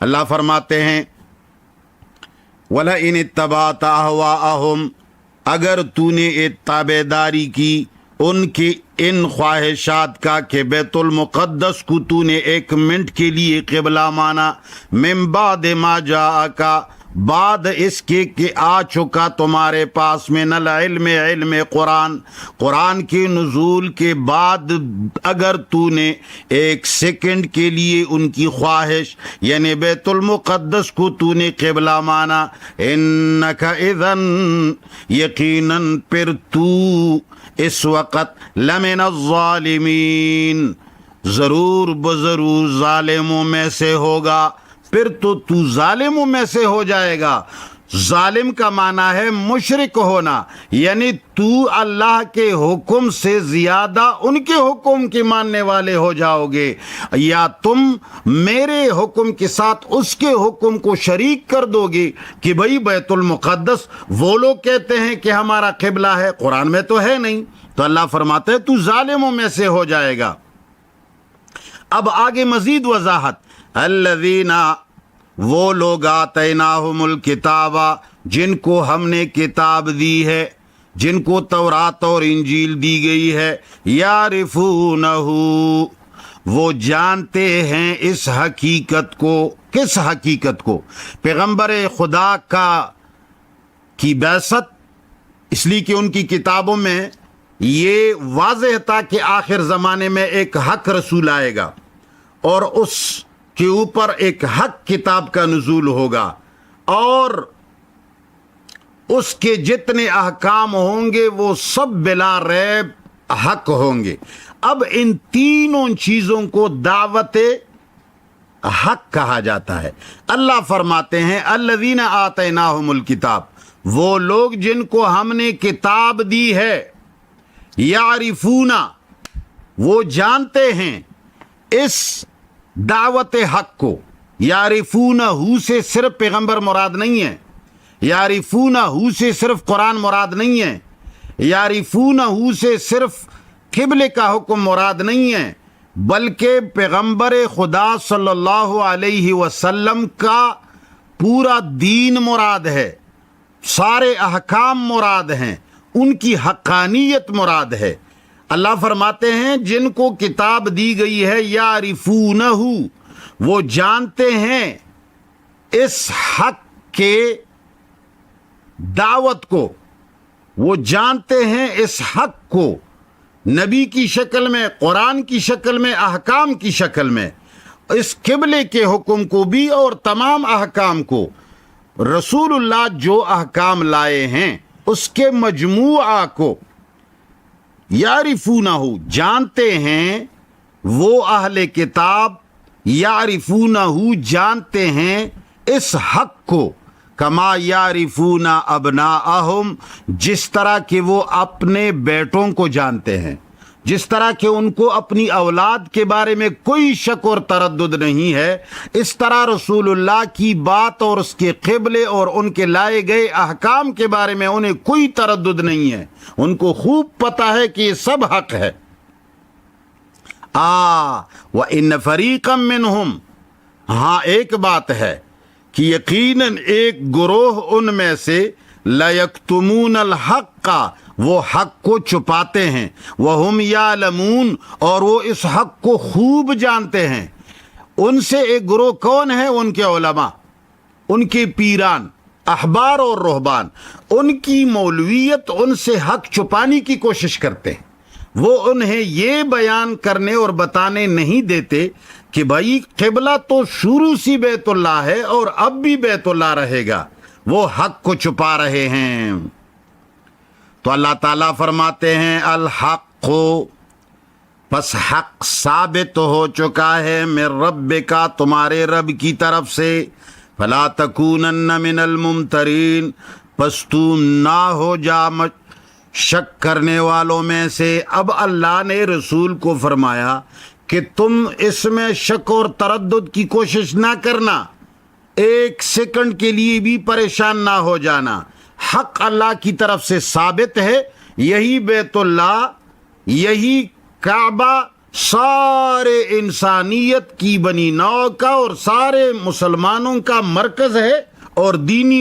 اللہ فرماتے ہیں وَلَئِنِ اتَّبَعْتَ أَهْوَاءَهُمْ، اگر تو نے تابعداری کی ان کی ان خواہشات کا کہ بیت المقدس کو تو نے ایک منٹ کے لیے قبلہ مانا، من بعد ما جاءک، بعد اس کے کہ آ چکا تمہارے پاس من العلم، علم قرآن، قرآن کے نزول کے بعد اگر تو نے ایک سیکنڈ کے لیے ان کی خواہش یعنی بیت المقدس کو تو نے قبلہ مانا، انک اذن، یقیناً پھر تو اس وقت لمن الظالمین، ضرور بضرور ظالموں میں سے ہوگا، پھر تو ظالموں میں سے ہو جائے گا۔ ظالم کا معنی ہے مشرک ہونا، یعنی تو اللہ کے حکم سے زیادہ ان کے حکم کے ماننے والے ہو جاؤ گے، یا تم میرے حکم کے ساتھ اس کے حکم کو شریک کر دو گے کہ بھئی بیت المقدس وہ لوگ کہتے ہیں کہ ہمارا قبلہ ہے، قرآن میں تو ہے نہیں، تو اللہ فرماتا ہے تو ظالموں میں سے ہو جائے گا۔ اب آگے مزید وضاحت، الذین، وہ لوگ آتیناہم الکتاب، جن کو ہم نے کتاب دی ہے، جن کو تورات اور انجیل دی گئی ہے، یعرفونہ، وہ جانتے ہیں اس حقیقت کو۔ کس حقیقت کو؟ پیغمبر خدا کی بعثت، اس لیے کہ ان کی کتابوں میں یہ واضح تھا کہ آخر زمانے میں ایک حق رسول آئے گا اور اس کے اوپر ایک حق کتاب کا نزول ہوگا اور اس کے جتنے احکام ہوں گے وہ سب بلا ریب حق ہوں گے۔ اب ان تینوں چیزوں کو دعوت حق کہا جاتا ہے۔ اللہ فرماتے ہیں الذین آتیناہم الکتاب، وہ لوگ جن کو ہم نے کتاب دی ہے، یعرفون، وہ جانتے ہیں اس دعوت حق کو۔ یعرفون ہو سے صرف پیغمبر مراد نہیں ہے، یعرفون ہو سے صرف قرآن مراد نہیں ہے، یعرفون ہو سے صرف قبلے کا حکم مراد نہیں ہے، بلکہ پیغمبر خدا صلی اللہ علیہ وسلم کا پورا دین مراد ہے، سارے احکام مراد ہیں، ان کی حقانیت مراد ہے۔ اللہ فرماتے ہیں جن کو کتاب دی گئی ہے، یعرفونہ، وہ جانتے ہیں اس حق کے دعوت کو، وہ جانتے ہیں اس حق کو نبی کی شکل میں، قرآن کی شکل میں، احکام کی شکل میں، اس قبلے کے حکم کو بھی اور تمام احکام کو، رسول اللہ جو احکام لائے ہیں اس کے مجموعہ کو، یعرفونہ، جانتے ہیں وہ اہل کتاب، یعرفونہ، جانتے ہیں اس حق کو، کما یعرفون ابناءہم، جس طرح کہ وہ اپنے بیٹوں کو جانتے ہیں، جس طرح کہ ان کو اپنی اولاد کے بارے میں کوئی شک اور تردد نہیں ہے، اس طرح رسول اللہ کی بات اور اس کے قبلے اور ان کے لائے گئے احکام کے بارے میں انہیں کوئی تردد نہیں ہے، ان کو خوب پتہ ہے کہ یہ سب حق ہے۔ وَإِنَّ فَرِيقًا مِّنْهُمْ، ہاں ایک بات ہے کہ یقیناً ایک گروہ ان میں سے لَيَكْتُمُونَ الْحَقَّ، وہ حق کو چھپاتے ہیں، وَهُمْ يَعْلَمُونَ، اور وہ اس حق کو خوب جانتے ہیں۔ ان سے ایک گروہ کون ہے؟ ان کے علماء، ان کے پیران، احبار اور رہبان، ان کی مولویت ان سے حق چھپانے کی کوشش کرتے ہیں۔ وہ انہیں یہ بیان کرنے اور بتانے نہیں دیتے کہ بھائی قبلہ تو شروع سے بیت اللہ ہے اور اب بھی بیت اللہ رہے گا، وہ حق کو چھپا رہے ہیں۔ تو اللہ تعالیٰ فرماتے ہیں الحق، پس حق ثابت ہو چکا ہے من ربک، تمہارے رب کی طرف سے، فلا تکونن من الممترین، پس تو نہ ہو جا شک کرنے والوں میں سے۔ اب اللہ نے رسول کو فرمایا کہ تم اس میں شک اور تردد کی کوشش نہ کرنا، ایک سیکنڈ کے لیے بھی پریشان نہ ہو جانا، حق اللہ کی طرف سے ثابت ہے، یہی بیت اللہ، یہی کعبہ سارے انسانیت کی بنی نوع کا اور سارے مسلمانوں کا مرکز ہے اور دینی